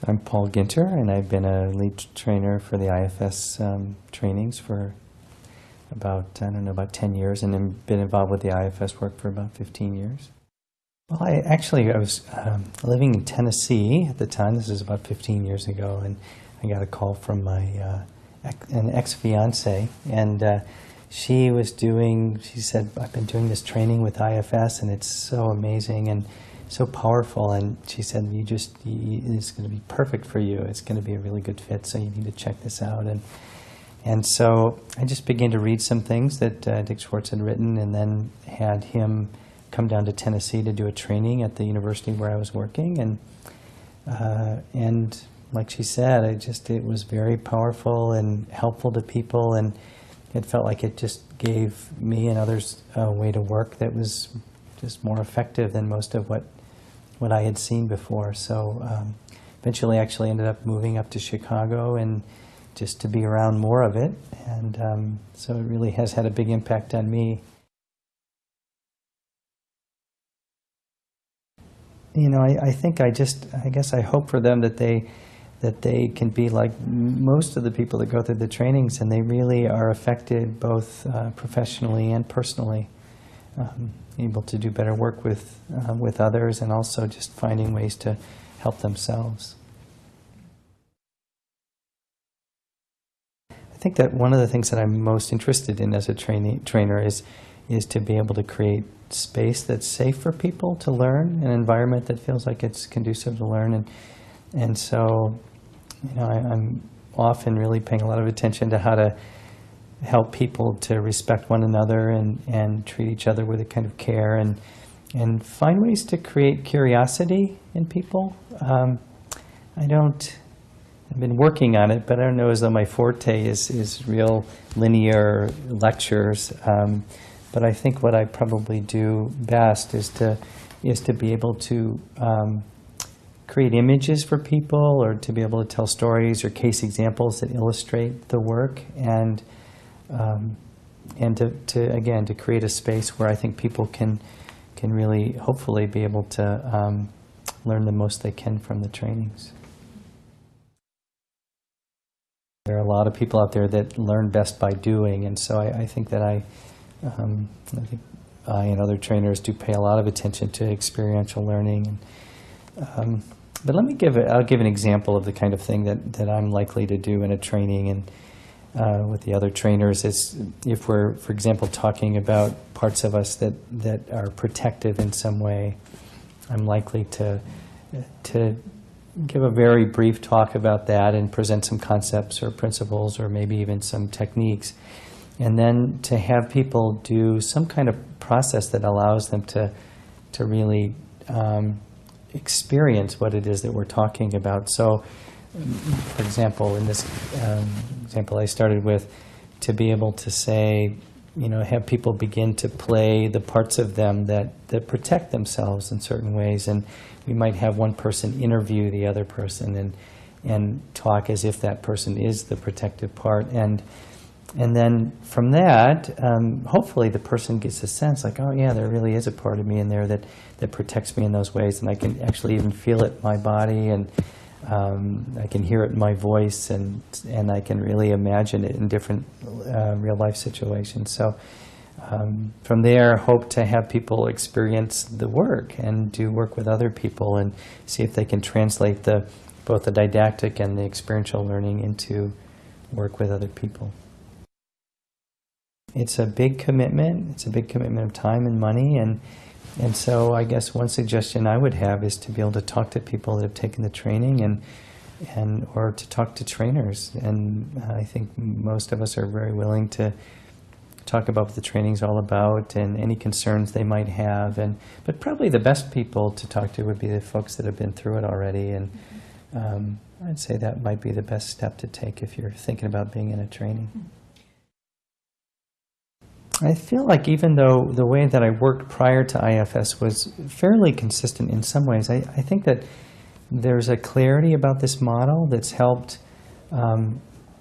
I'm Paul Ginter, and I've been a lead trainer for the IFS trainings for about 10 years, and I've been involved with the IFS work for about 15 years. Well, I was living in Tennessee at the time. This is about 15 years ago, and I got a call from an ex-fiance, and she said, I've been doing this training with IFS, and it's so amazing and so powerful, and she said, it's going to be perfect for you. It's going to be a really good fit, so you need to check this out. And so I just began to read some things that Dick Schwartz had written, and then had him come down to Tennessee to do a training at the university where I was working. And like she said, it was very powerful and helpful to people, and it felt like it just gave me and others a way to work that was just more effective than most of what I had seen before. So eventually actually ended up moving up to Chicago and just to be around more of it. And so it really has had a big impact on me. You know, I guess I hope for them that they can be like most of the people that go through the trainings, and they really are affected both professionally and personally, able to do better work with others, and also just finding ways to help themselves. I think that one of the things that I'm most interested in as a trainer is to be able to create space that's safe for people to learn, an environment that feels like it's conducive to learn, and so, you know, I'm often really paying a lot of attention to how to help people to respect one another and treat each other with a kind of care, and find ways to create curiosity in people. I've been working on it, but I don't know as though my forte is real linear lectures. But I think what I probably do best is to be able to create images for people, or to be able to tell stories or case examples that illustrate the work, and to create a space where I think people can really hopefully be able to learn the most they can from the trainings. There are a lot of people out there that learn best by doing, and so I think that I and other trainers do pay a lot of attention to experiential learning. But I'll give an example of the kind of thing that I'm likely to do in a training, and with the other trainers is if we're, for example, talking about parts of us that are protective in some way, I'm likely to give a very brief talk about that and present some concepts or principles or maybe even some techniques, and then to have people do some kind of process that allows them to really experience what it is that we're talking about. So, for example, in this example I started with, to be able to say, you know, have people begin to play the parts of them that protect themselves in certain ways, and we might have one person interview the other person and talk as if that person is the protective part, and then from that, hopefully the person gets a sense like, oh yeah, there really is a part of me in there that protects me in those ways, and I can actually even feel it in my body, and I can hear it in my voice, and I can really imagine it in different real life situations. So from there, hope to have people experience the work and do work with other people and see if they can translate both the didactic and the experiential learning into work with other people. It's a big commitment. It's a big commitment of time and money, and so I guess one suggestion I would have is to be able to talk to people that have taken the training or to talk to trainers. And I think most of us are very willing to talk about what the training's all about and any concerns they might have. But probably the best people to talk to would be the folks that have been through it already. And I'd say that might be the best step to take if you're thinking about being in a training. I feel like even though the way that I worked prior to IFS was fairly consistent in some ways, I think that there's a clarity about this model that's helped.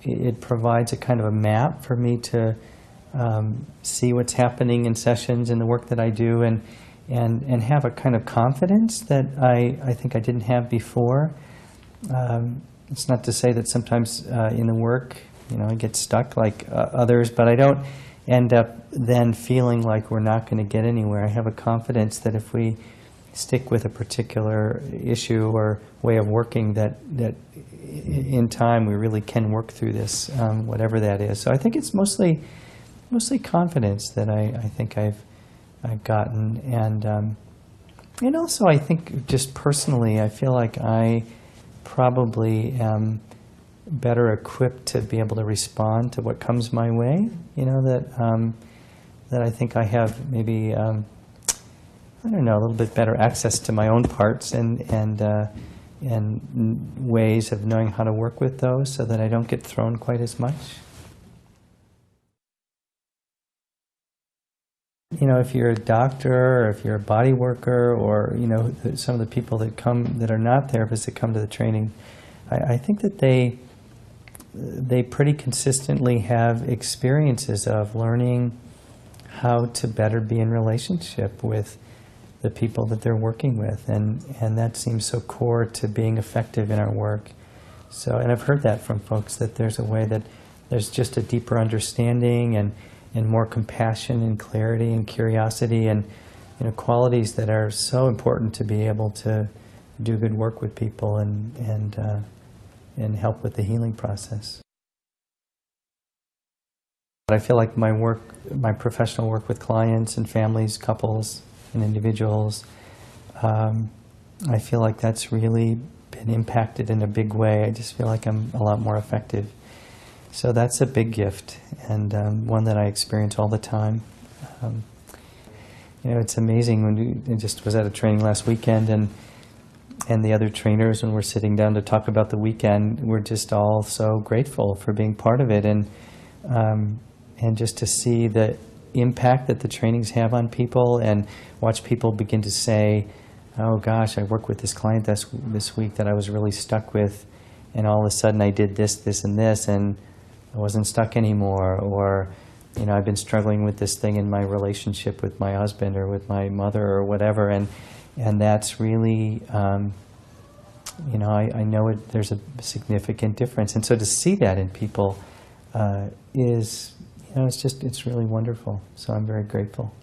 It provides a kind of a map for me to see what's happening in sessions and the work that I do, and have a kind of confidence that I think I didn't have before. It's not to say that sometimes in the work, I get stuck like others, but I don't end up then feeling like we're not going to get anywhere. I have a confidence that if we stick with a particular issue or way of working, that in time we really can work through this, whatever that is. So I think it's mostly confidence that I think I've gotten, and also I think just personally, I feel like I probably am better equipped to be able to respond to what comes my way. That I think I have maybe I don't know, a little bit better access to my own parts and ways of knowing how to work with those, so that I don't get thrown quite as much. If you're a doctor, or if you're a body worker, or some of the people that come that are not therapists that come to the training, I think that they pretty consistently have experiences of learning how to better be in relationship with the people that they're working with, and that seems so core to being effective in our work. So, and I've heard that from folks, that there's a way that there's just a deeper understanding and more compassion and clarity and curiosity and qualities that are so important to be able to do good work with people and help with the healing process. But I feel like my professional work with clients and families, couples and individuals, I feel like that's really been impacted in a big way. I just feel like I'm a lot more effective. So that's a big gift, and one that I experience all the time. It's amazing when I just was at a training last weekend, and the other trainers, when we're sitting down to talk about the weekend, we're just all so grateful for being part of it, and just to see the impact that the trainings have on people, and watch people begin to say, oh gosh, I worked with this client this week that I was really stuck with, and all of a sudden I did this, and this, and I wasn't stuck anymore. Or, I've been struggling with this thing in my relationship with my husband or with my mother or whatever, and that's really, I know there's a significant difference. And so to see that in people is, it's really wonderful. So I'm very grateful.